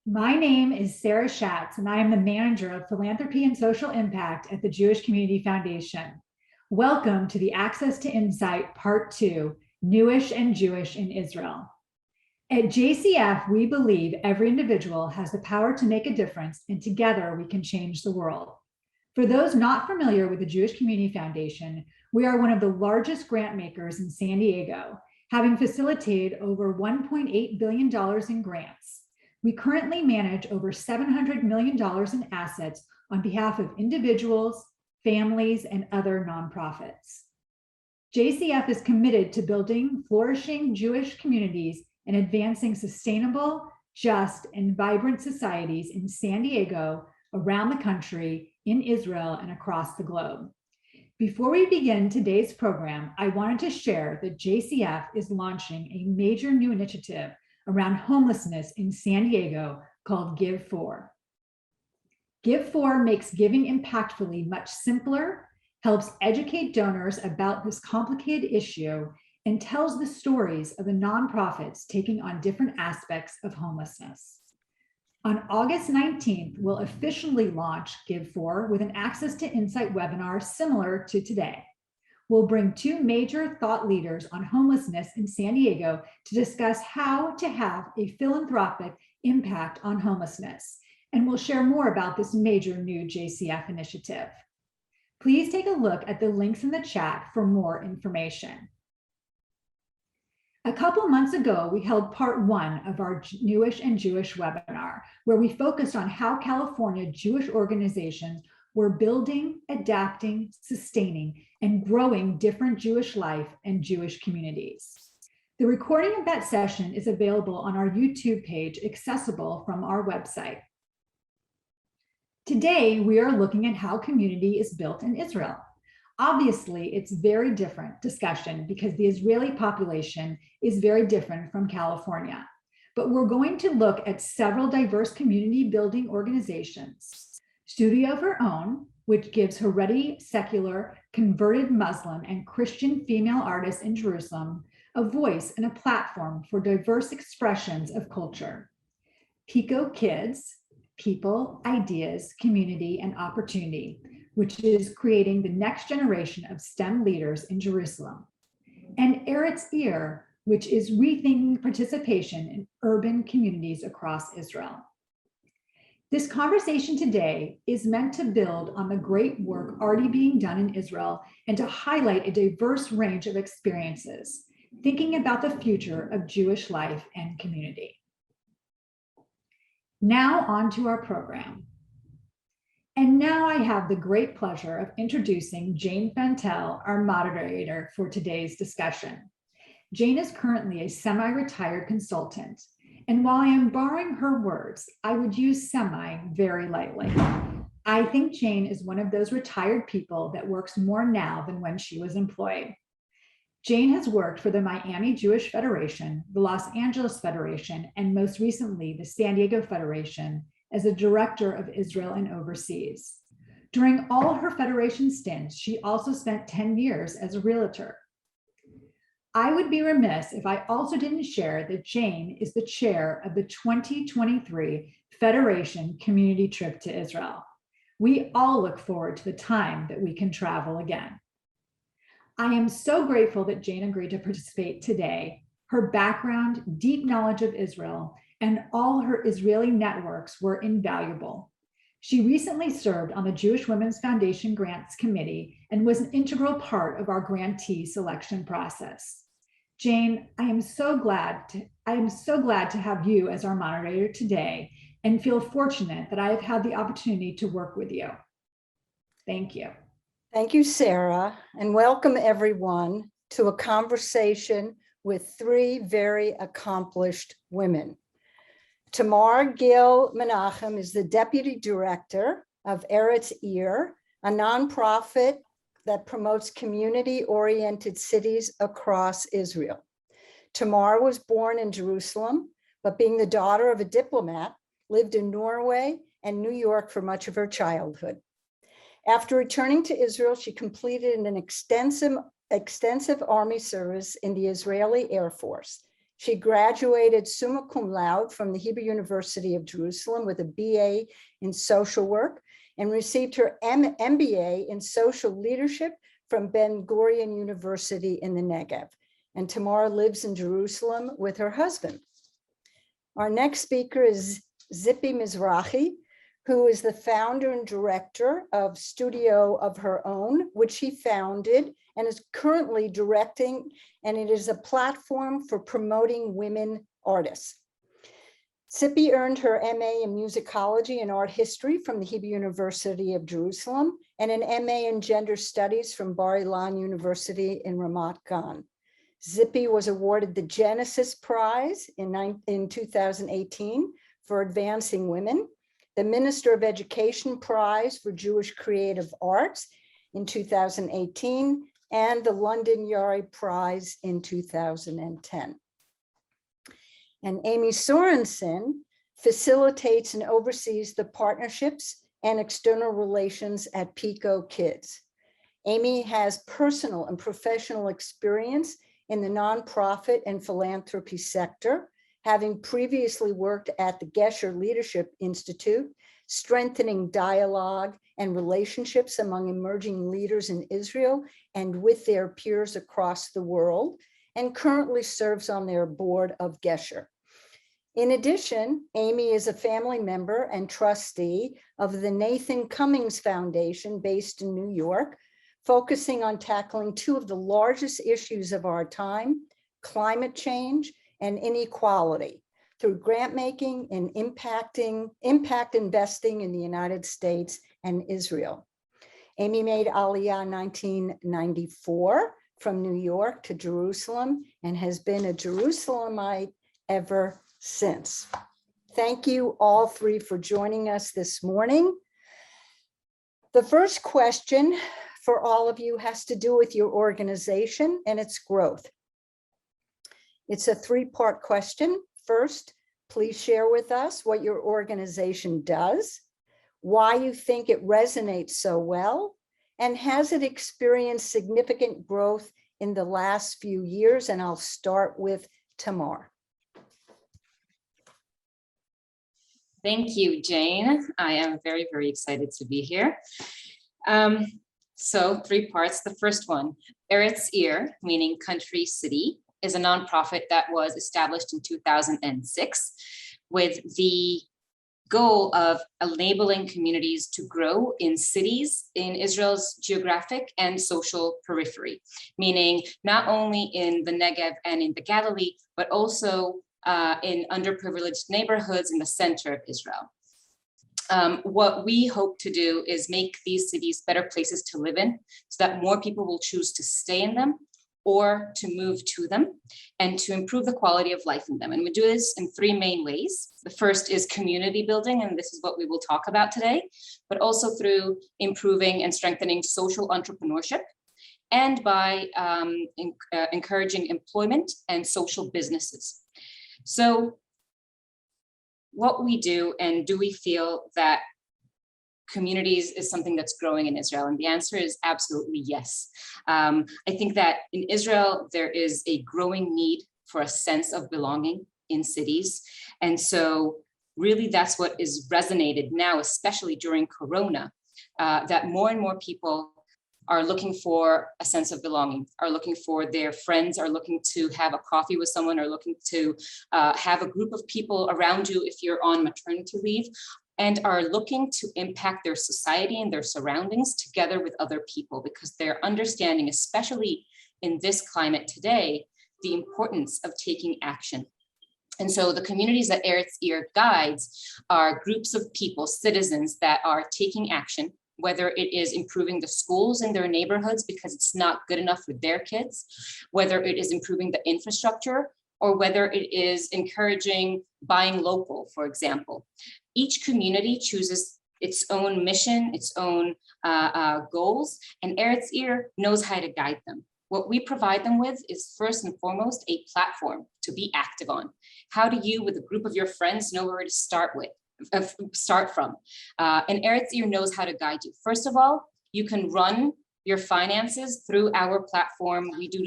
My name is Sarah Schatz, and I am the manager of philanthropy and social impact at the Jewish Community Foundation. Welcome to the Access to Insight Part 2, Newish and Jewish in Israel. At JCF, we believe every individual has the power to make a difference, and together we can change the world. For those not familiar with the Jewish Community Foundation, we are one of the largest grant makers in San Diego, having facilitated over $1.8 billion in grants. We currently manage over $700 million in assets on behalf of individuals, families, and other nonprofits. JCF is committed to building flourishing Jewish communities and advancing sustainable, just, and vibrant societies in San Diego, around the country, in Israel, and across the globe. Before we begin today's program, I wanted to share that JCF is launching a major new initiative around homelessness in San Diego called Give For. Give For makes giving impactfully much simpler, helps educate donors about this complicated issue, and tells the stories of the nonprofits taking on different aspects of homelessness. On August 19th, we'll officially launch Give For with an Access to Insight webinar similar to today. We'll bring two major thought leaders on homelessness in San Diego to discuss how to have a philanthropic impact on homelessness. And we'll share more about this major new JCF initiative. Please take a look at the links in the chat for more information. A couple months ago, we held part 1 of our Newish and Jewish webinar, where we focused on how California Jewish organizations were building, adapting, sustaining, and growing different Jewish life and Jewish communities. The recording of that session is available on our YouTube page, accessible from our website. Today, we are looking at how community is built in Israel. Obviously, it's a very different discussion because the Israeli population is very different from California. But we're going to look at several diverse community building organizations. Studio of Her Own, which gives Haredi, secular, converted Muslim, and Christian female artists in Jerusalem a voice and a platform for diverse expressions of culture. Pico Kids, People, Ideas, Community, and Opportunity, which is creating the next generation of STEM leaders in Jerusalem. And Eretz Ear, which is rethinking participation in urban communities across Israel. This conversation today is meant to build on the great work already being done in Israel and to highlight a diverse range of experiences, thinking about the future of Jewish life and community. Now on to our program. And now I have the great pleasure of introducing Jane Fantel, our moderator for today's discussion. Jane is currently a semi-retired consultant. And while I am borrowing her words, I would use semi very lightly. I think Jane is one of those retired people that works more now than when she was employed. Jane has worked for the Miami Jewish Federation, the Los Angeles Federation, and most recently, the San Diego Federation as a director of Israel and overseas. During all her Federation stints, she also spent 10 years as a realtor. I would be remiss if I also didn't share that Jane is the chair of the 2023 Federation Community Trip to Israel. We all look forward to the time that we can travel again. I am so grateful that Jane agreed to participate today. Her background, deep knowledge of Israel, and all her Israeli networks were invaluable. She recently served on the Jewish Women's Foundation Grants Committee and was an integral part of our grantee selection process. Jane, I am so glad to have you as our moderator today and feel fortunate that I have had the opportunity to work with you. Thank you. Thank you, Sarah, and welcome everyone to a conversation with three very accomplished women. Tamar Gil Menachem is the Deputy Director of Eretz Ear, a nonprofit that promotes community-oriented cities across Israel. Tamar was born in Jerusalem, but being the daughter of a diplomat, lived in Norway and New York for much of her childhood. After returning to Israel, she completed an extensive army service in the Israeli Air Force. She graduated summa cum laude from the Hebrew University of Jerusalem with a BA in social work and received her MBA in social leadership from Ben Gurion University in the Negev. And Tamar lives in Jerusalem with her husband. Our next speaker is Zippy Mizrahi, who is the founder and director of Studio of Her Own, which she founded and is currently directing, and it is a platform for promoting women artists. Zippy earned her MA in musicology and art history from the Hebrew University of Jerusalem and an MA in gender studies from Bar Ilan University in Ramat Gan. Zippy was awarded the Genesis Prize in 2018 for advancing women, the Minister of Education Prize for Jewish Creative Arts in 2018, and the London Yari Prize in 2010. And Amy Sorensen facilitates and oversees the partnerships and external relations at Pico Kids. Amy has personal and professional experience in the nonprofit and philanthropy sector, having previously worked at the Gesher Leadership Institute, strengthening dialogue and relationships among emerging leaders in Israel and with their peers across the world, and currently serves on their board of Gesher. In addition, Amy is a family member and trustee of the Nathan Cummings Foundation based in New York, focusing on tackling two of the largest issues of our time, climate change and inequality, through grant making and impact investing in the United States and Israel. Amy made Aliyah in 1994 from New York to Jerusalem and has been a Jerusalemite ever since. Thank you all three for joining us this morning. The first question for all of you has to do with your organization and its growth. It's a three-part question. First, please share with us what your organization does, why you think it resonates so well, and has it experienced significant growth in the last few years? And I'll start with Tamar. Thank you, Jane. I am very, very excited to be here. So 3 parts. The first one, Eretz Ir, meaning country city, is a nonprofit that was established in 2006 with the goal of enabling communities to grow in cities in Israel's geographic and social periphery, meaning not only in the Negev and in the Galilee, but also in underprivileged neighborhoods in the center of Israel. What we hope to do is make these cities better places to live in so that more people will choose to stay in them or to move to them and to improve the quality of life in them. And we do this in 3 main ways. The first is community building, and this is what we will talk about today, but also through improving and strengthening social entrepreneurship and by encouraging employment and social businesses. So what we do, and do we feel that communities is something that's growing in Israel? And the answer is absolutely yes. I think that in Israel, there is a growing need for a sense of belonging in cities. And so really that's what is resonated now, especially during Corona, that more and more people are looking for a sense of belonging, are looking for their friends, are looking to have a coffee with someone, are looking to have a group of people around you if you're on maternity leave, and are looking to impact their society and their surroundings together with other people, because they're understanding, especially in this climate today, the importance of taking action. And so the communities that Eretz Ir guides are groups of people, citizens that are taking action, whether it is improving the schools in their neighborhoods because it's not good enough for their kids, whether it is improving the infrastructure, or whether it is encouraging buying local, for example. Each community chooses its own mission, its own goals, and Eretz Ir knows how to guide them. What we provide them with is first and foremost a platform to be active on. How do you, with a group of your friends, know where to start from? And Eretz Ir knows how to guide you. First of all, you can run your finances through our platform. We do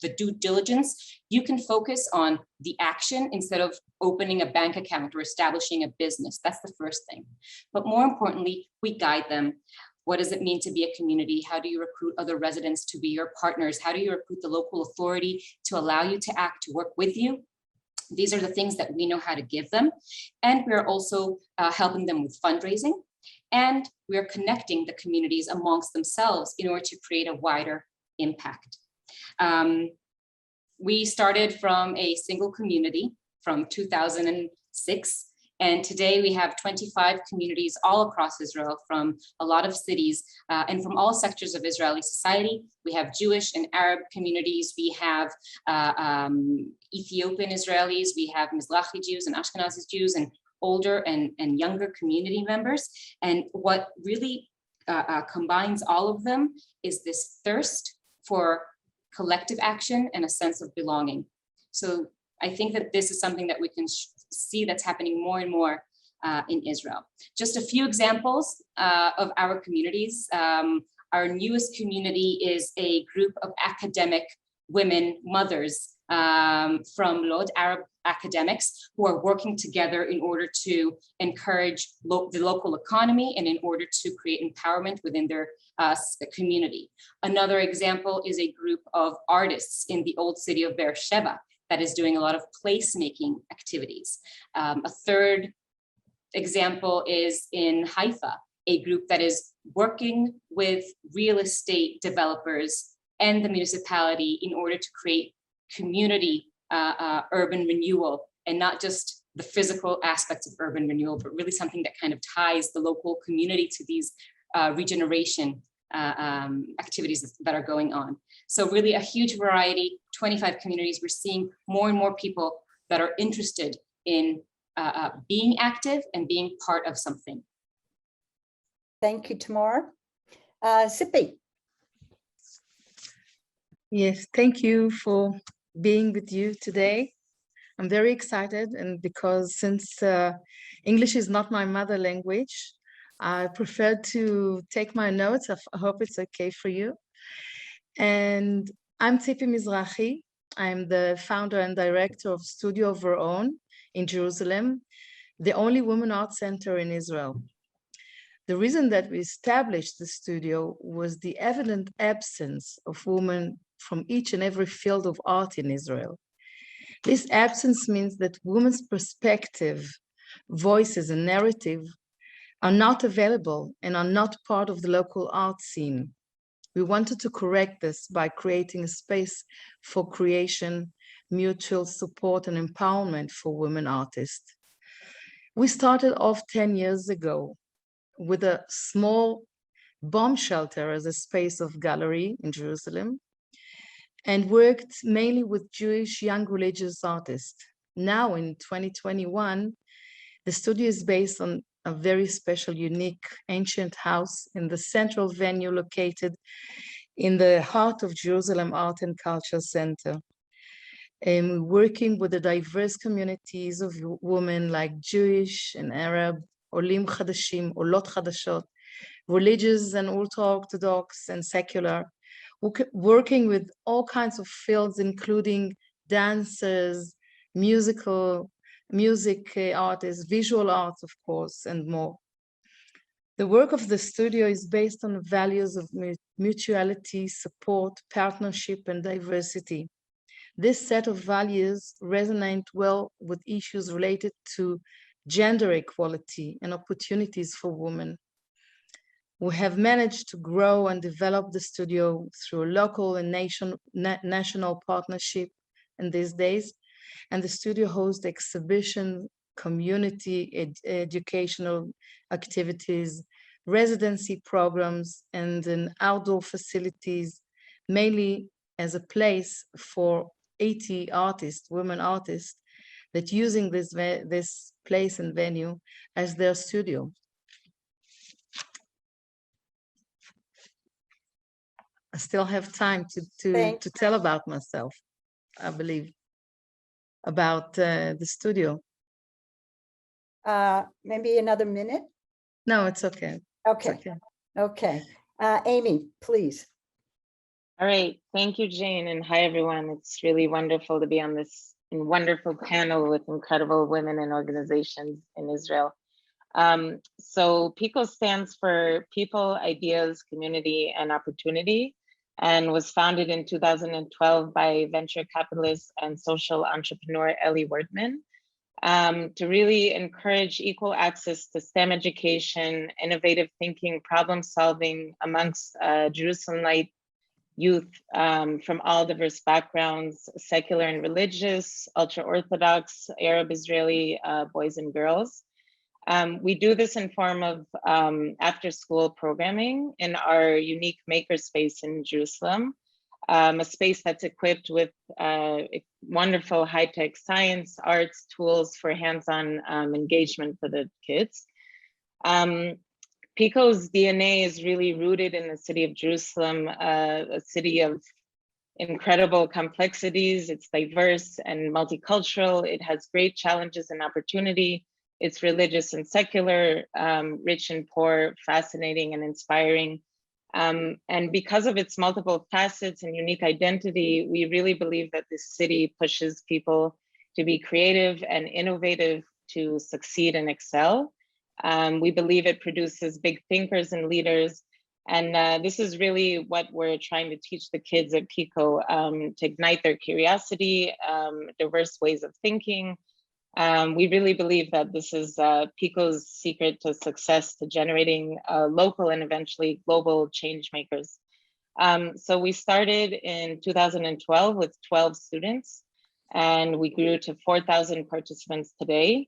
the due diligence. You can focus on the action instead of opening a bank account or establishing a business. That's the first thing. But more importantly, we guide them. What does it mean to be a community? How do you recruit other residents to be your partners? How do you recruit the local authority to allow you to act, to work with you? These are the things that we know how to give them. And we're also helping them with fundraising. And we're connecting the communities amongst themselves in order to create a wider impact. We started from a single community from 2006. And today we have 25 communities all across Israel from a lot of cities and from all sectors of Israeli society. We have Jewish and Arab communities. We have Ethiopian Israelis. We have Mizrahi Jews and Ashkenazi Jews and older and younger community members. And what really combines all of them is this thirst for collective action and a sense of belonging. So I think that this is something that we can see that's happening more and more in Israel. Just a few examples of our communities. Our newest community is a group of academic women, mothers from Lod, Arab academics, who are working together in order to encourage the local economy and in order to create empowerment within their community. Another example is a group of artists in the old city of Beersheba that is doing a lot of placemaking activities. A third example is in Haifa, a group that is working with real estate developers and the municipality in order to create community urban renewal, and not just the physical aspects of urban renewal, but really something that kind of ties the local community to these regeneration activities that are going on. So really a huge variety, 25 communities. We're seeing more and more people that are interested in being active and being part of something. Thank you, Tamar. Sippy. Yes, thank you for being with you today. I'm very excited, and because since English is not my mother language, I prefer to take my notes. I hope it's okay for you. And I'm Tzipi Mizrahi. I'm the founder and director of Studio of Our Own in Jerusalem, the only women art center in Israel. The reason that we established the studio was the evident absence of women from each and every field of art in Israel. This absence means that women's perspective, voices, and narrative are not available and are not part of the local art scene. We wanted to correct this by creating a space for creation, mutual support, and empowerment for women artists. We started off 10 years ago with a small bomb shelter as a space of gallery in Jerusalem, and worked mainly with Jewish young religious artists. Now in 2021, the studio is based on a very special, unique, ancient house in the central venue located in the heart of Jerusalem Art and Culture Center. And working with the diverse communities of women like Jewish and Arab, Olim Chadashim, Olot Chadashot, religious and ultra-Orthodox and secular, working with all kinds of fields, including dancers, music artists, visual arts, of course, and more. The work of the studio is based on values of mutuality, support, partnership, and diversity. This set of values resonate well with issues related to gender equality and opportunities for women. We have managed to grow and develop the studio through a local and national partnership in these days, and the studio hosts exhibition, community educational activities, residency programs, and an outdoor facilities, mainly as a place for 80 artists, women artists, that using this place and venue as their studio. I still have time to tell about myself, I believe, about the studio. Maybe another minute? No, it's okay. Okay. It's okay. Okay. Amy, please. All right, thank you, Jane, and hi, everyone. It's really wonderful to be on this wonderful panel with incredible women and organizations in Israel. So PICO stands for People, Ideas, Community, and Opportunity, and was founded in 2012 by venture capitalist and social entrepreneur Ellie Wertman, to really encourage equal access to STEM education, innovative thinking, problem solving amongst Jerusalemite youth from all diverse backgrounds, secular and religious, ultra-Orthodox, Arab, Israeli boys and girls. We do this in form of after-school programming in our unique makerspace in Jerusalem, a space that's equipped with wonderful high-tech science, arts, tools for hands-on engagement for the kids. PICO's DNA is really rooted in the city of Jerusalem, a city of incredible complexities. It's diverse and multicultural. It has great challenges and opportunity. It's religious and secular, rich and poor, fascinating and inspiring. And because of its multiple facets and unique identity, we really believe that this city pushes people to be creative and innovative, to succeed and excel. We believe it produces big thinkers and leaders. And this is really what we're trying to teach the kids at PICO, to ignite their curiosity, diverse ways of thinking. We really believe that this is PICO's secret to success, to generating local and eventually global change makers. So we started in 2012 with 12 students, and we grew to 4,000 participants today.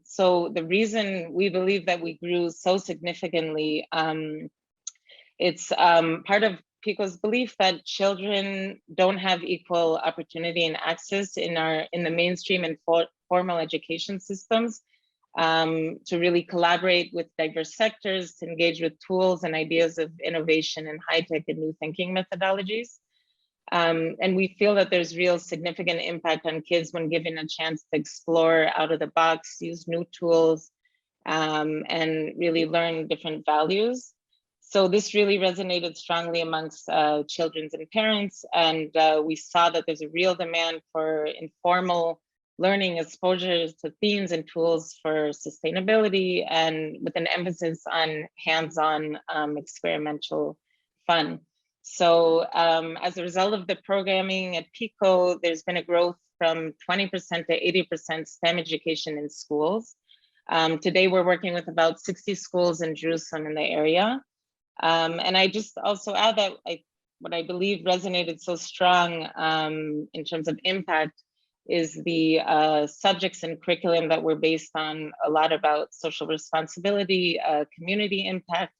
So the reason we believe that we grew so significantly, it's part of PICO's belief that children don't have equal opportunity and access in the mainstream and formal education systems, to really collaborate with diverse sectors, to engage with tools and ideas of innovation and high-tech and new thinking methodologies. And we feel that there's real significant impact on kids when given a chance to explore out of the box, use new tools, and really learn different values. So this really resonated strongly amongst children and parents. And we saw that there's a real demand for informal learning exposures to themes and tools for sustainability, and with an emphasis on hands-on experimental fun. So as a result of the programming at PICO, there's been a growth from 20% to 80% STEM education in schools. Today, we're working with about 60 schools in Jerusalem in the area. And I just also add that what I believe resonated so strong in terms of impact is the subjects and curriculum that were based on a lot about social responsibility, community impact,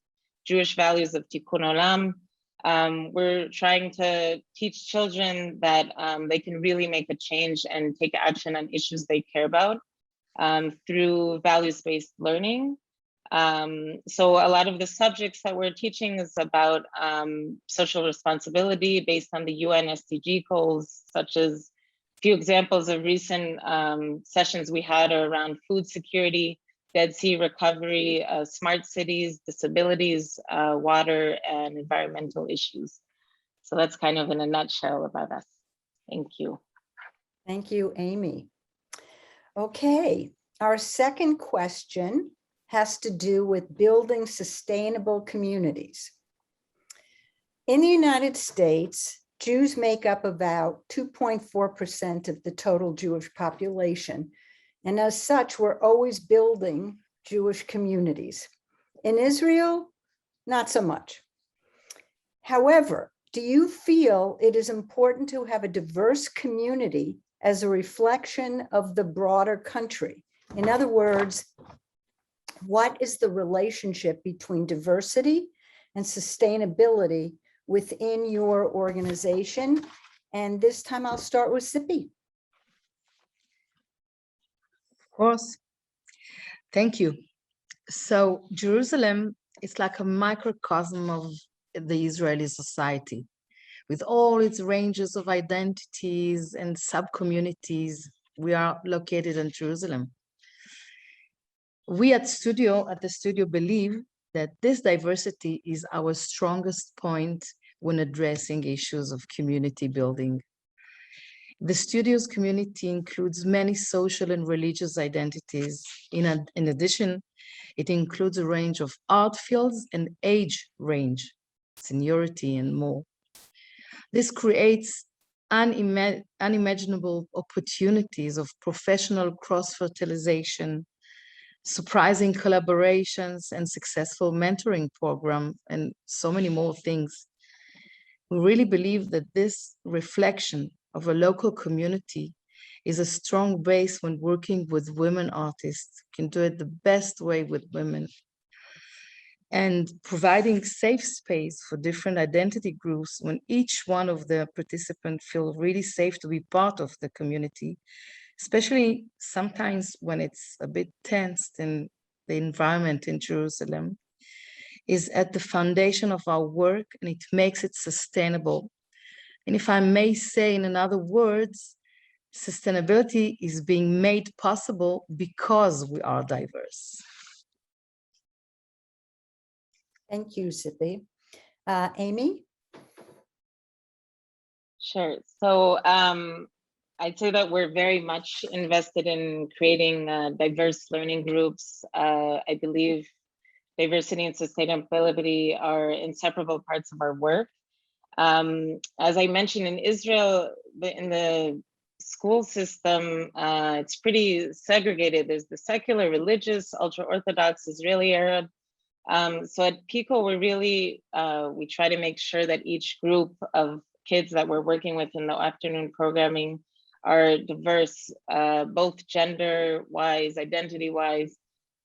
Jewish values of Tikkun Olam. We're trying to teach children that they can really make a change and take action on issues they care about through values-based learning. So a lot of the subjects that we're teaching is about social responsibility based on the UN SDG goals, such as a few examples of recent sessions we had are around food security, Dead Sea recovery, smart cities, disabilities, water, and environmental issues. So that's kind of in a nutshell about us. Thank you. Thank you, Amy. Okay, our second question has to do with building sustainable communities. In the United States, Jews make up about 2.4% of the total Jewish population. And as such, we're always building Jewish communities. In Israel, not so much. However, do you feel it is important to have a diverse community as a reflection of the broader country? In other words, what is the relationship between diversity and sustainability within your organization? And this time I'll start with Sippy. Of course. Thank you. So Jerusalem is like a microcosm of the Israeli society, with all its ranges of identities and sub-communities. We are located in Jerusalem. We at the studio believe that this diversity is our strongest point when addressing issues of community building. The studio's community includes many social and religious identities. In addition, it includes a range of art fields and age range, seniority, and more. This creates unimaginable opportunities of professional cross-fertilization, surprising collaborations, and successful mentoring program, and so many more things. We really believe that this reflection of a local community is a strong base when working with women artists, can do it the best way with women. And providing safe space for different identity groups when each one of the participants feel really safe to be part of the community, especially sometimes when it's a bit tensed in the environment in Jerusalem, is at the foundation of our work, and it makes it sustainable. And if I may say in other words, sustainability is being made possible because we are diverse. Thank you, Zippy. Amy? Sure. So I'd say that we're very much invested in creating diverse learning groups. I believe diversity and sustainability are inseparable parts of our work. As I mentioned, in Israel, in the school system, it's pretty segregated. There's the secular, religious, ultra-Orthodox, Israeli Arab. So at PICO, we try to make sure that each group of kids that we're working with in the afternoon programming are diverse, both gender-wise, identity-wise.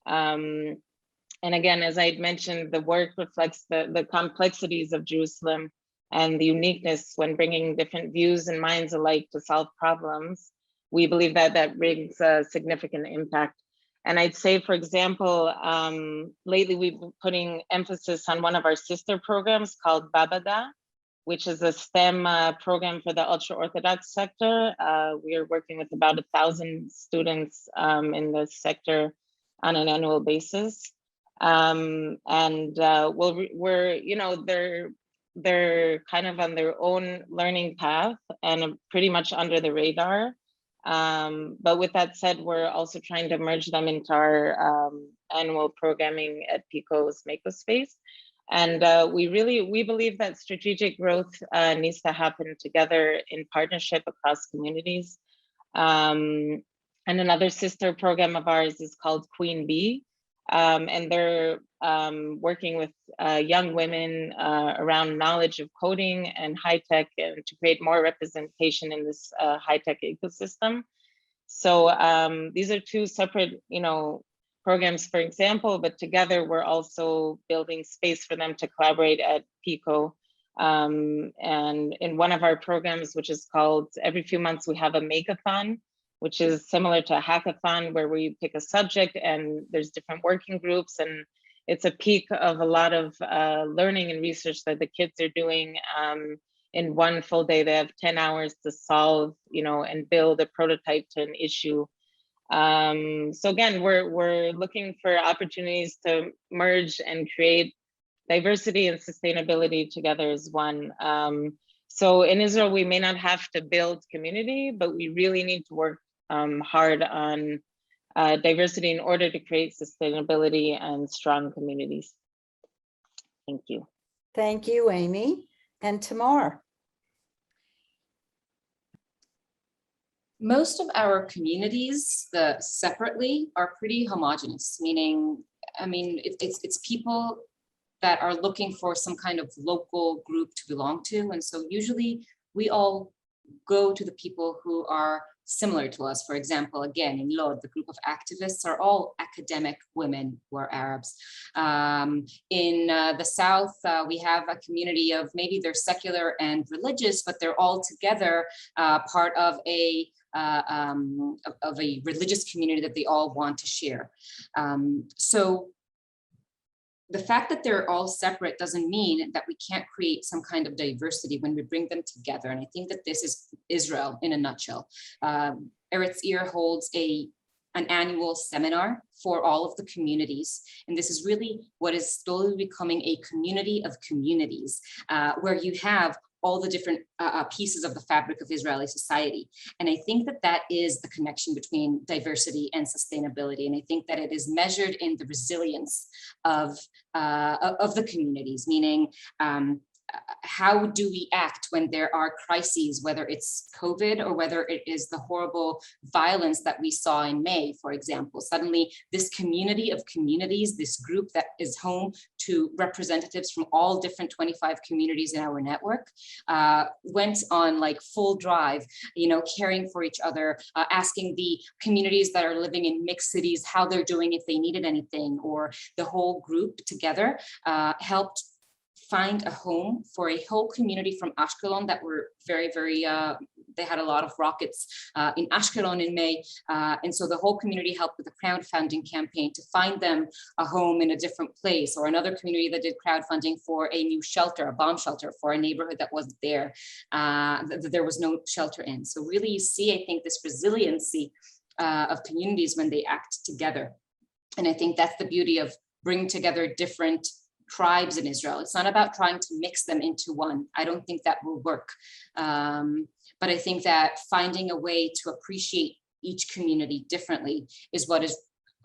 And again, as I had mentioned, the work reflects the complexities of Jerusalem and the uniqueness when bringing different views and minds alike to solve problems. We believe that that brings a significant impact. And I'd say, for example, lately we've been putting emphasis on one of our sister programs called Babada, which is a STEM program for the ultra-Orthodox sector. We are working with about 1,000 students in the sector on an annual basis. They're kind of on their own learning path and pretty much under the radar. But with that said, we're also trying to merge them into our annual programming at PICO's Makerspace. And we believe that strategic growth needs to happen together in partnership across communities. And another sister program of ours is called Queen Bee. And they're working with young women around knowledge of coding and high tech, and to create more representation in this high tech ecosystem. So these are two separate, programs, for example, but together we're also building space for them to collaborate at PICO. And in one of our programs, which is called, every few months we have a make-a-thon, which is similar to a hackathon, where we pick a subject and there's different working groups, and it's a peak of a lot of learning and research that the kids are doing. In one full day, they have 10 hours to solve, and build a prototype to an issue. So again, we're looking for opportunities to merge and create diversity and sustainability together as one. So in Israel, we may not have to build community, but we really need to work hard on diversity in order to create sustainability and strong communities. Thank you. Thank you, Amy. And Tamar. Most of our communities, separately, are pretty homogenous, meaning, it's people that are looking for some kind of local group to belong to. And so usually we all go to the people who are similar to us. For example, again, in Lod, the group of activists are all academic women who are Arabs. In the South, we have a community of, maybe they're secular and religious, but they're all together part of a religious community that they all want to share. So the fact that they're all separate doesn't mean that we can't create some kind of diversity when we bring them together. And I think that this is Israel in a nutshell. Eretz Ir holds an an annual seminar for all of the communities. And this is really what is slowly becoming a community of communities, where you have all the different pieces of the fabric of Israeli society. And I think that that is the connection between diversity and sustainability. And I think that it is measured in the resilience of the communities, meaning how do we act when there are crises, whether it's COVID or whether it is the horrible violence that we saw in May, for example. Suddenly, this community of communities, this group that is home to representatives from all different 25 communities in our network, went on like full drive, caring for each other, asking the communities that are living in mixed cities how they're doing, if they needed anything, or the whole group together helped find a home for a whole community from Ashkelon that were very, very, they had a lot of rockets in Ashkelon in May. And so the whole community helped with a crowdfunding campaign to find them a home in a different place, or another community that did crowdfunding for a new shelter, a bomb shelter for a neighborhood that wasn't there, that there was no shelter in. So really you see, I think, this resiliency of communities when they act together. And I think that's the beauty of bringing together different tribes in Israel. It's not about trying to mix them into one. I don't think that will work. But I think that finding a way to appreciate each community differently is what is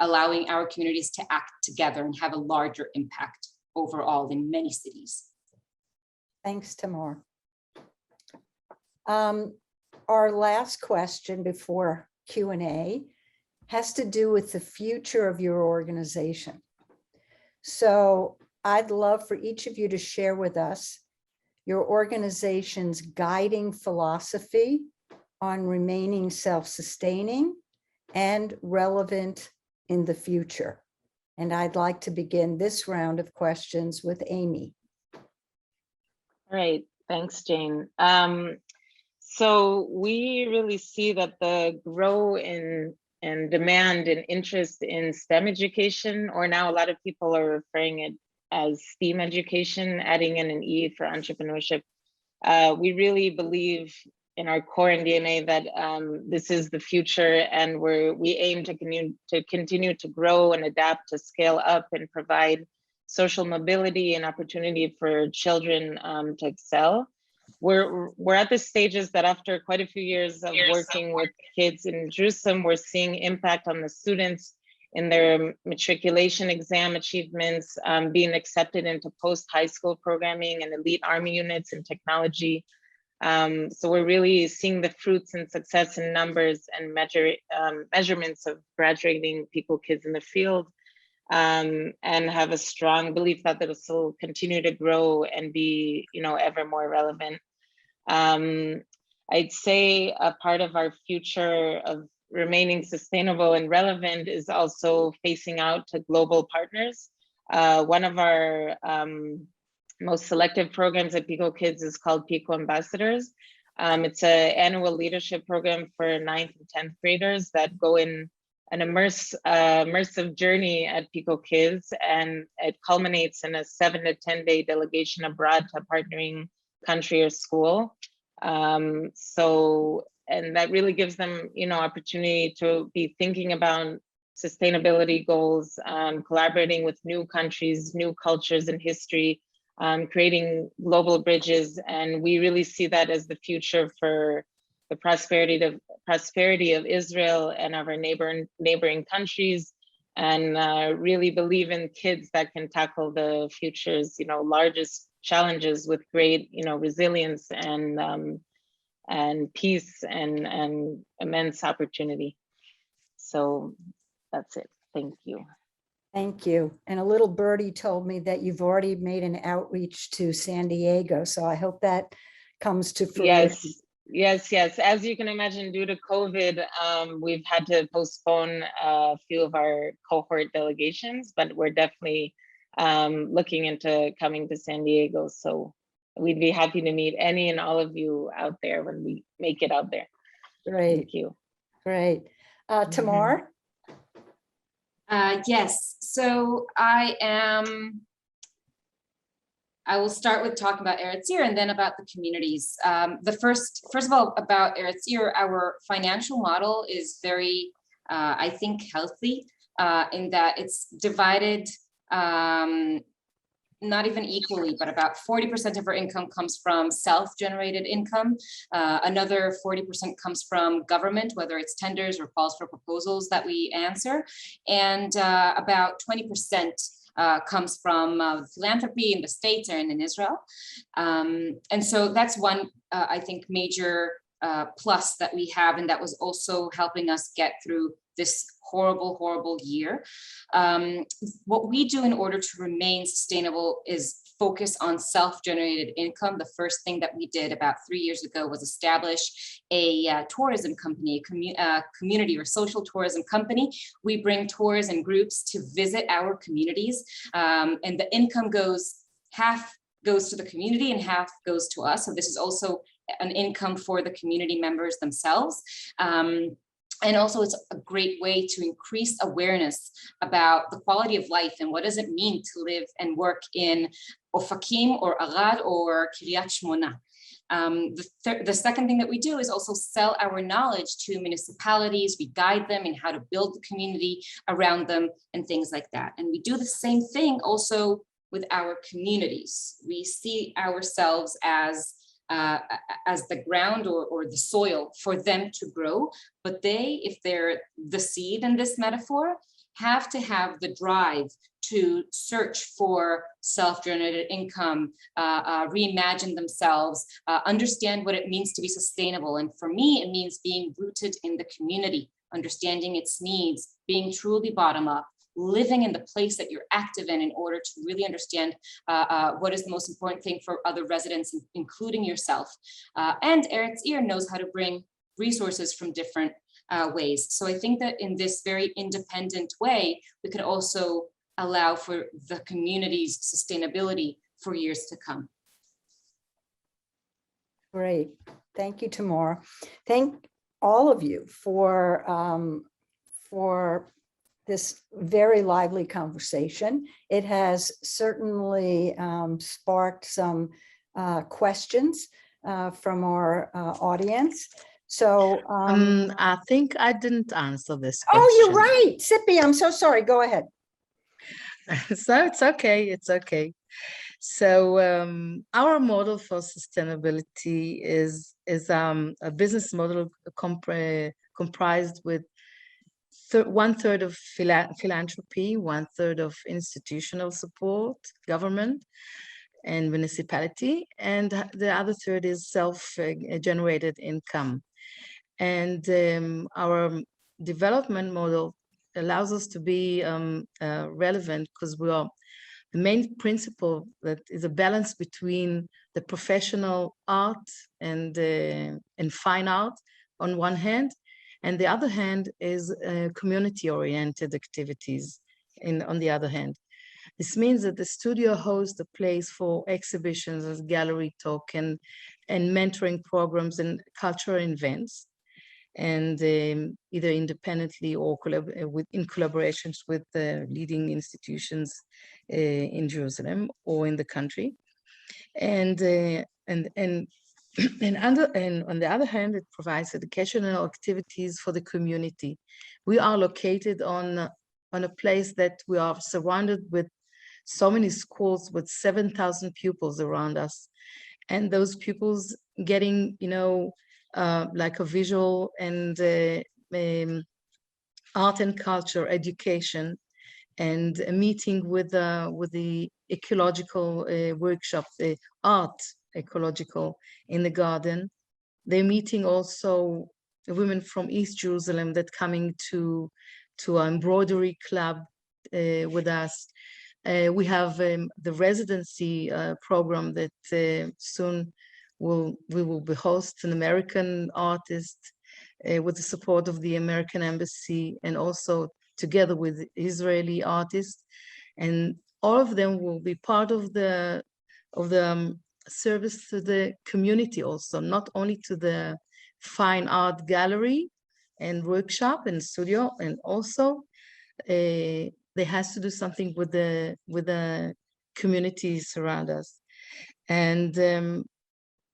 allowing our communities to act together and have a larger impact overall in many cities. Thanks, Tamar. Our last question before Q&A has to do with the future of your organization. So I'd love for each of you to share with us your organization's guiding philosophy on remaining self-sustaining and relevant in the future. And I'd like to begin this round of questions with Amy. All right, thanks, Jane. So we really see that the growth in demand and interest in STEM education, or now a lot of people are referring it as STEAM education, adding in an E for entrepreneurship. We really believe in our core and DNA that this is the future, and we aim to continue to grow and adapt, to scale up and provide social mobility and opportunity for children to excel. We're at the stages that after quite a few years of working with kids in Jerusalem, we're seeing impact on the students in their matriculation exam achievements, being accepted into post-high school programming and elite army units and technology. So we're really seeing the fruits and success in numbers and measurements of graduating people, kids in the field, and have a strong belief that this will continue to grow and be, ever more relevant. I'd say a part of our future of remaining sustainable and relevant is also facing out to global partners. One of our most selective programs at Pico Kids is called Pico Ambassadors. It's an annual leadership program for 9th and 10th graders that go in an immersive journey at Pico Kids, and it culminates in a 7 to 10 day delegation abroad to a partnering country or school. And that really gives them, opportunity to be thinking about sustainability goals, collaborating with new countries, new cultures and history, creating global bridges. And we really see that as the future for the prosperity of Israel and of our neighboring countries, and really believe in kids that can tackle the future's, largest challenges with great, resilience and peace and immense opportunity. So that's it. Thank you. Thank you. And a little birdie told me that you've already made an outreach to San Diego. So I hope that comes to fruition. Yes. As you can imagine, due to COVID, we've had to postpone a few of our cohort delegations, but we're definitely looking into coming to San Diego. So we'd be happy to meet any and all of you out there when we make it out there. Great. Thank you. Great. Tamar? Yes, so I will start with talking about Eretz Ir and then about the communities. First of all, about Eretz Ir, our financial model is very I think, healthy in that it's divided not even equally, but about 40% of our income comes from self-generated income. Another 40% comes from government, whether it's tenders or calls for proposals that we answer. And about 20% comes from philanthropy in the States and in Israel. And so that's one, I think, major plus that we have, and that was also helping us get through this horrible, horrible year. What we do in order to remain sustainable is focus on self-generated income. The first thing that we did about 3 years ago was establish a tourism company, a community or social tourism company. We bring tours and groups to visit our communities, and the income half goes to the community and half goes to us. So this is also an income for the community members themselves. And also it's a great way to increase awareness about the quality of life and what does it mean to live and work in Ofakim or Arad or Kiryat Shmona. The second thing that we do is also sell our knowledge to municipalities. We guide them in how to build the community around them and things like that. And we do the same thing also with our communities. We see ourselves as the ground or the soil for them to grow, but they, if they're the seed in this metaphor, have to have the drive to search for self-generated income, reimagine themselves, understand what it means to be sustainable. And for me, it means being rooted in the community, understanding its needs, being truly bottom up, living in the place that you're active in order to really understand what is the most important thing for other residents, including yourself. And Eretz Ir knows how to bring resources from different ways. So I think that in this very independent way, we could also allow for the community's sustainability for years to come. Great. Thank you, Tamar. Thank all of you for this very lively conversation. It has certainly sparked some questions from our audience. So I think I didn't answer this question. Oh, you're right, Sippy, I'm so sorry. Go ahead. So it's okay. It's okay. So our model for sustainability is a business model comprised with 1/3 of philanthropy, 1/3 of institutional support, government and municipality, and the other third is self-generated income. And our development model allows us to be relevant because we are the main principle that is a balance between the professional art and fine art on one hand, and the other hand is community-oriented activities on the other hand. This means that the studio hosts a place for exhibitions as gallery talk and mentoring programs and cultural events, and either independently or in collaborations with leading institutions in Jerusalem or in the country. And on the other hand, it provides educational activities for the community. We are located on a place that we are surrounded with so many schools with 7,000 pupils around us. And those pupils getting, like a visual and art and culture education, and a meeting with the ecological workshop, the art ecological in the garden. They're meeting also women from East Jerusalem that coming to an embroidery club with us. We have the residency program that soon we will be host an American artist with the support of the American Embassy, and also together with Israeli artists, and all of them will be part of the service to the community, also not only to the fine art gallery and workshop and studio, and also they has to do something with the communities around us. And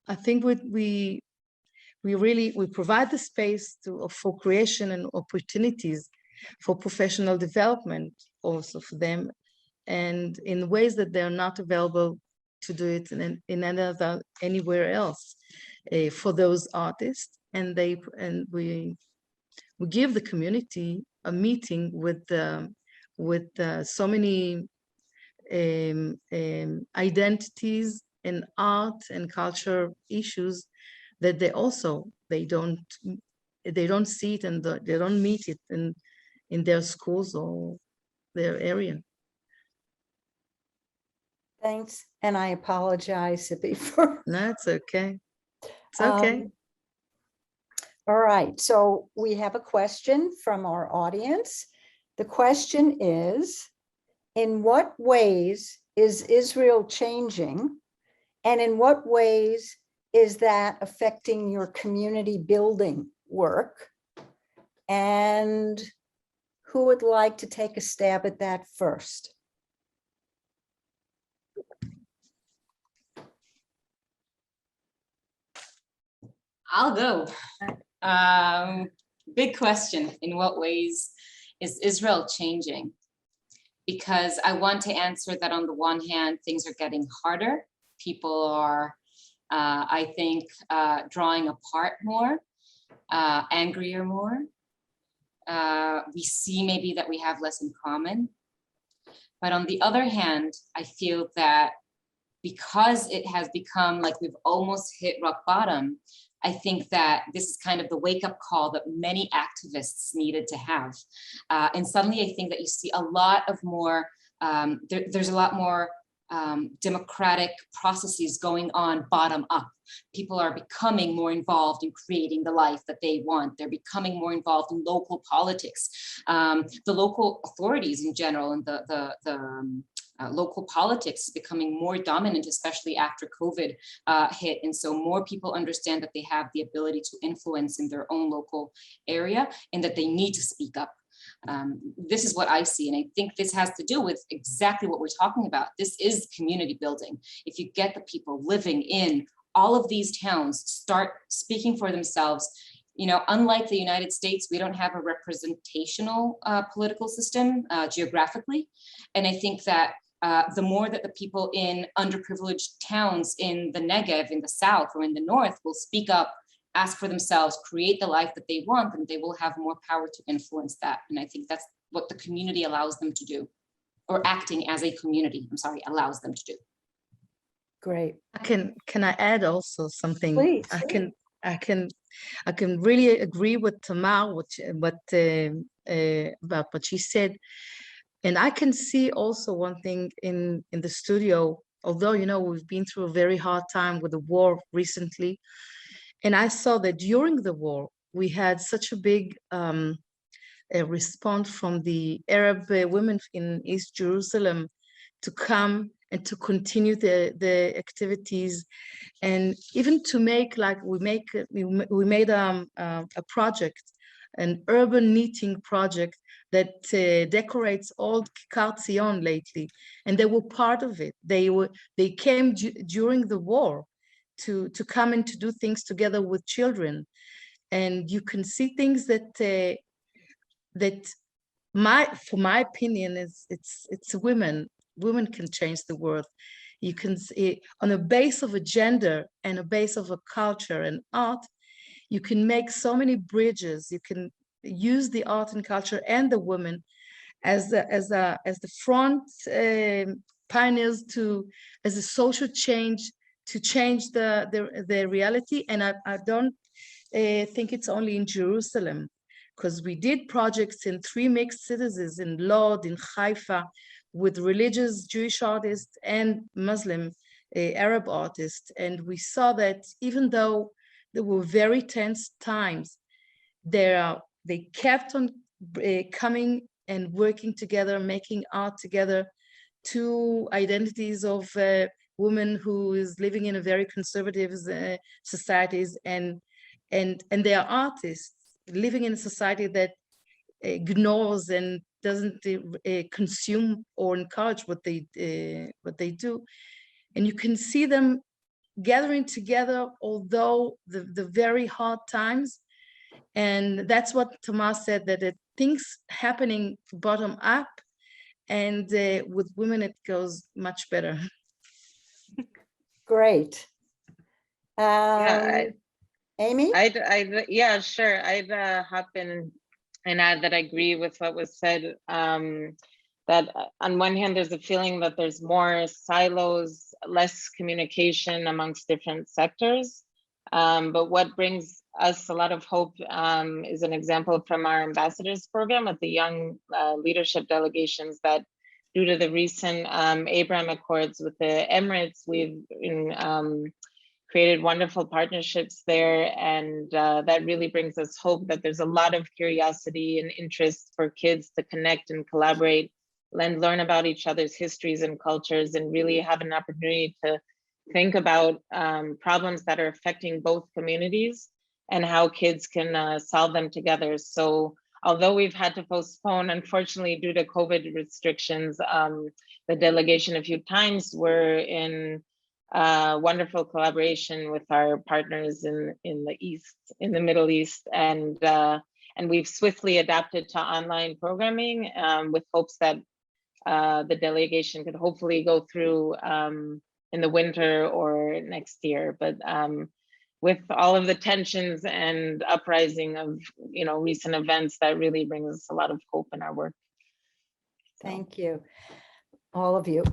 I think we we provide the space for creation and opportunities for professional development also for them, and in ways that they're not available to do it anywhere else for those artists. And we give the community a meeting with so many identities and art and culture issues that they don't see it, and they don't meet it in their schools or their area. Thanks, and I apologize, Sippy, for. No, it's okay. It's okay. All right, so we have a question from our audience. The question is, in what ways is Israel changing? And in what ways is that affecting your community building work? And who would like to take a stab at that first? I'll go. Big question. In what ways is Israel changing? Because I want to answer that on the one hand, things are getting harder. People are, I think, drawing apart more, angrier more. We see maybe that we have less in common. But on the other hand, I feel that because it has become like we've almost hit rock bottom, I think that this is kind of the wake-up call that many activists needed to have. And suddenly I think that you see a lot of more, there's a lot more democratic processes going on bottom up. People are becoming more involved in creating the life that they want. They're becoming more involved in local politics. The local authorities in general and the local politics is becoming more dominant, especially after COVID hit. And so more people understand that they have the ability to influence in their own local area and that they need to speak up. This is what I see. And I think this has to do with exactly what we're talking about. This is community building. If you get the people living in all of these towns, start speaking for themselves. You know, unlike the United States, we don't have a representational political system geographically. And I think that the more that the people in underprivileged towns in the Negev, in the South or in the North will speak up, ask for themselves, create the life that they want, then they will have more power to influence that. And I think that's what the community allows them to do, or acting as a community, allows them to do. Great. Can I add also something? Please. I can really agree with Tamar about what she said. And I can see also one thing in the studio, although, you know, we've been through a very hard time with the war recently. And I saw that during the war, we had such a big a response from the Arab women in East Jerusalem to come and to continue the activities, and even to make, like, we made a project, an urban knitting project that decorates old Kikar Tzion lately, and they were part of it. They came during the war to come and to do things together with children, and you can see things that for my opinion, it's women. Women can change the world. You can see on a base of a gender and a base of a culture and art, you can make so many bridges. You can use the art and culture and the women as the front pioneers as a social change, to change the reality. And I don't think it's only in Jerusalem, because we did projects in 3 mixed cities, in Lod, in Haifa, with religious Jewish artists and Muslim Arab artists. And we saw that even though there were very tense times, they kept on coming and working together, making art together, 2 identities of women who is living in a very conservative societies, and they are artists living in a society that ignores and doesn't consume or encourage what they do. And you can see them gathering together, although the very hard times. And that's what Tomas said, that it things happening bottom up, and with women it goes much better. Great. Yeah, Amy? yeah, sure. I'd hop in and add that I agree with what was said. That on one hand, there's a feeling that there's more silos, less communication amongst different sectors. But what brings us a lot of hope is an example from our ambassadors program with the young leadership delegations that, due to the recent Abraham Accords with the Emirates, we've created wonderful partnerships there. And that really brings us hope that there's a lot of curiosity and interest for kids to connect and collaborate, and learn about each other's histories and cultures, and really have an opportunity to think about problems that are affecting both communities and how kids can solve them together. So although we've had to postpone, unfortunately, due to COVID restrictions, the delegation a few times, we're in wonderful collaboration with our partners in the East, in the Middle East, and we've swiftly adapted to online programming with hopes that the delegation could hopefully go through in the winter or next year. But with all of the tensions and uprising of recent events, that really brings us a lot of hope in our work. Thank you, all of you.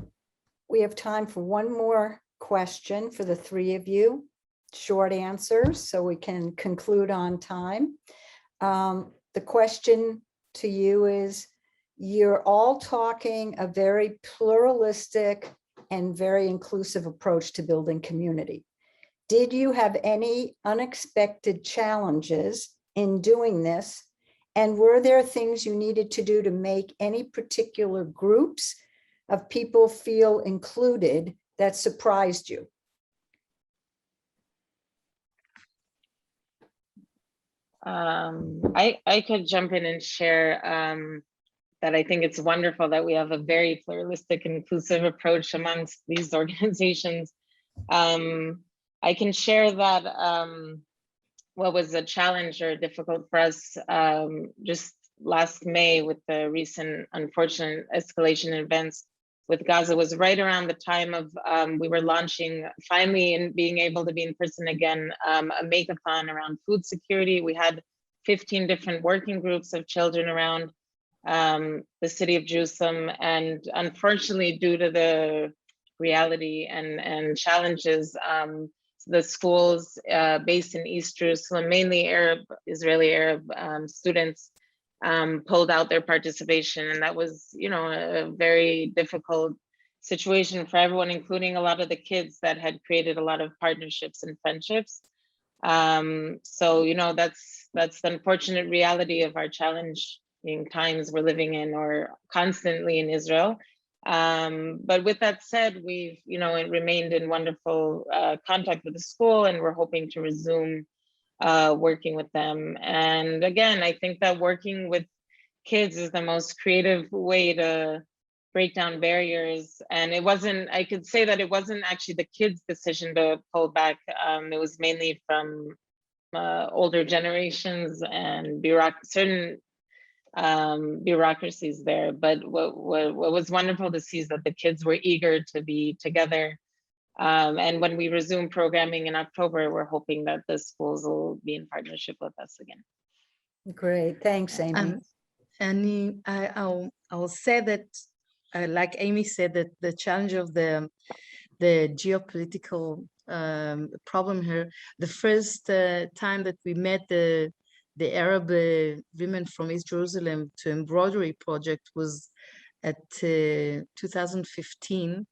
We have time for one more question for the three of you. Short answers so we can conclude on time. The question to you is, you're all talking a very pluralistic and very inclusive approach to building community. Did you have any unexpected challenges in doing this? And were there things you needed to do to make any particular groups of people feel included that surprised you? I could jump in and share that I think it's wonderful that we have a very pluralistic and inclusive approach amongst these organizations. I can share that what was a challenge or difficult for us just last May with the recent unfortunate escalation in events with Gaza was right around the time of we were launching finally and being able to be in person again, a make-a-thon around food security. We had 15 different working groups of children around the city of Jerusalem, and unfortunately, due to the reality and challenges, the schools based in East Jerusalem, mainly Israeli Arab students, pulled out their participation, and that was, a very difficult situation for everyone, including a lot of the kids that had created a lot of partnerships and friendships. So that's the unfortunate reality of our challenging times we're living in, or constantly in Israel. But with that said, we've remained in wonderful contact with the school, and we're hoping to resume working with them. And again, I think that working with kids is the most creative way to break down barriers. And I could say that it wasn't actually the kids' decision to pull back. It was mainly from older generations and certain bureaucracies there. But what was wonderful to see is that the kids were eager to be together. And when we resume programming in October, we're hoping that the schools will be in partnership with us again. Great, thanks, Amy. And I'll say that, like Amy said, that the challenge of the geopolitical problem here, the first time that we met the Arab women from East Jerusalem to embroidery project was at 2015.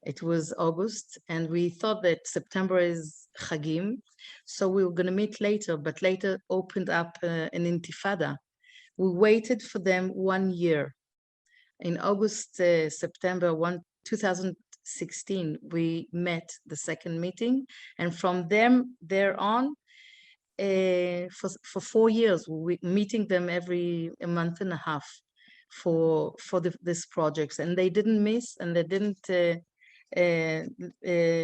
It was August, and we thought that September is Chagim, so we were going to meet later, but later opened up an intifada. We waited for them 1 year. In August, September 2016, we met the second meeting, and from there on, for 4 years, we meeting them every month and a half for this projects, and they didn't miss, and they didn't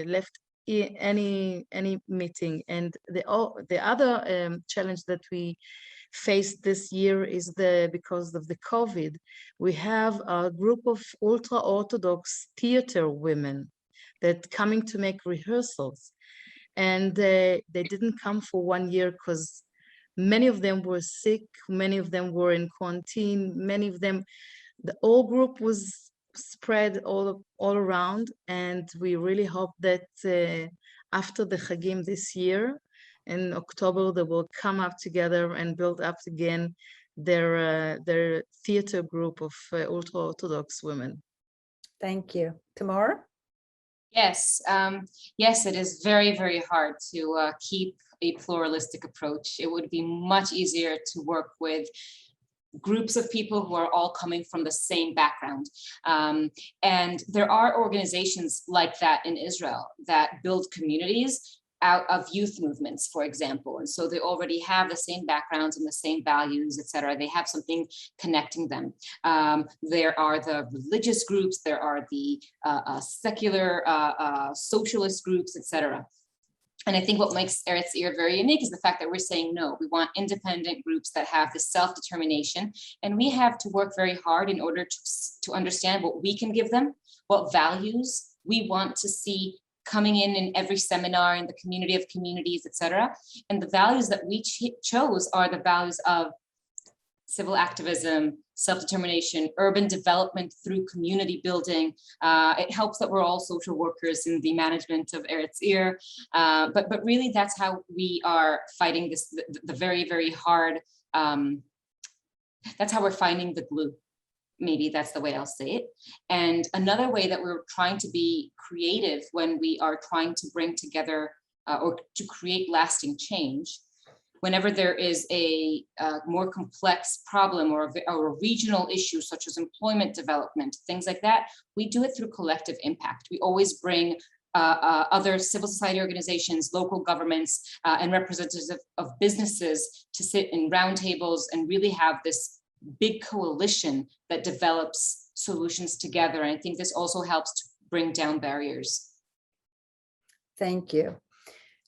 left any meeting. And the other challenge that we faced this year is because of the COVID, we have a group of ultra-Orthodox theater women that coming to make rehearsals, and they didn't come for 1 year because many of them were sick, many of them were in quarantine, many of them, the whole group was spread all around, and we really hope that after the Chagim this year, in October, they will come up together and build up again their theater group of ultra-Orthodox women. Thank you. Tamara? Yes, yes, it is very, very hard to keep a pluralistic approach. It would be much easier to work with groups of people who are all coming from the same background. And there are organizations like that in Israel that build communities out of youth movements, for example. And so they already have the same backgrounds and the same values, et cetera. They have something connecting them. There are the religious groups, there are the secular socialist groups, et cetera. And I think what makes Eretz Ir very unique is the fact that we're saying, no, we want independent groups that have this self-determination. And we have to work very hard in order to understand what we can give them, what values we want to see coming in every seminar in the community of communities, et cetera. And the values that we chose are the values of civil activism, self-determination, urban development through community building. It helps that we're all social workers in the management of Eretz Ir, but really that's how we are fighting this, the very, very hard, that's how we're finding the glue. Maybe that's the way I'll say it. And another way that we're trying to be creative when we are trying to bring together or to create lasting change, whenever there is a more complex problem or a regional issue such as employment development, things like that, we do it through collective impact. We always bring other civil society organizations, local governments, and representatives of businesses to sit in roundtables and really have this big coalition that develops solutions together. And I think this also helps to bring down barriers. Thank you.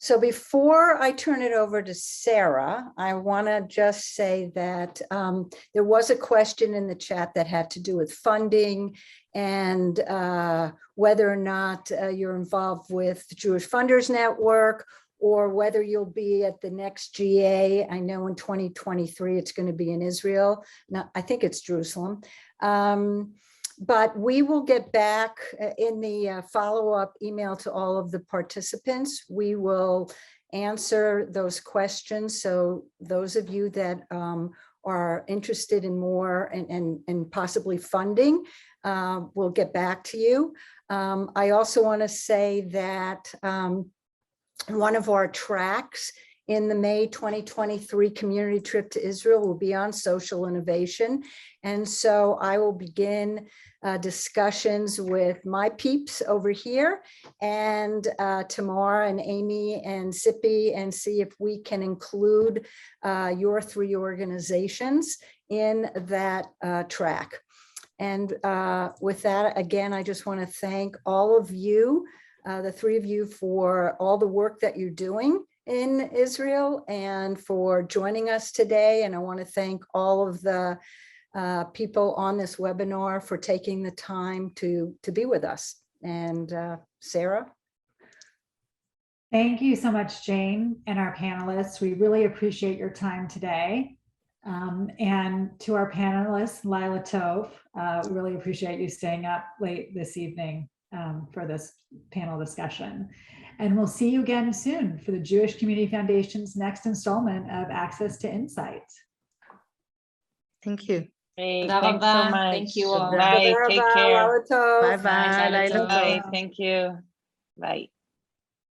So before I turn it over to Sarah, I want to just say that there was a question in the chat that had to do with funding and whether or not you're involved with the Jewish Funders Network, or whether you'll be at the next GA. I know in 2023, it's going to be in Israel. Now, I think it's Jerusalem. But we will get back in the follow-up email to all of the participants. We will answer those questions. So those of you that are interested in more and possibly funding, we'll get back to you. I also want to say that one of our tracks in the May 2023 community trip to Israel will be on social innovation. And so I will begin discussions with my peeps over here and Tamar and Amy and Sippy, and see if we can include your 3 organizations in that track. And with that, again, I just want to thank all of you, the 3 of you, for all the work that you're doing in Israel and for joining us today. And I want to thank all of the people on this webinar for taking the time to be with us. And Sarah? Thank you so much, Jane, and our panelists. We really appreciate your time today. And to our panelists, Lila Tov, we really appreciate you staying up late this evening for this panel discussion. And we'll see you again soon for the Jewish Community Foundation's next installment of Access to Insight. Thank you. Hey, thanks so much. Thank you all. Bye. Take care. Lila Tov. Bye-bye. Bye. Bye. Thank you. Bye.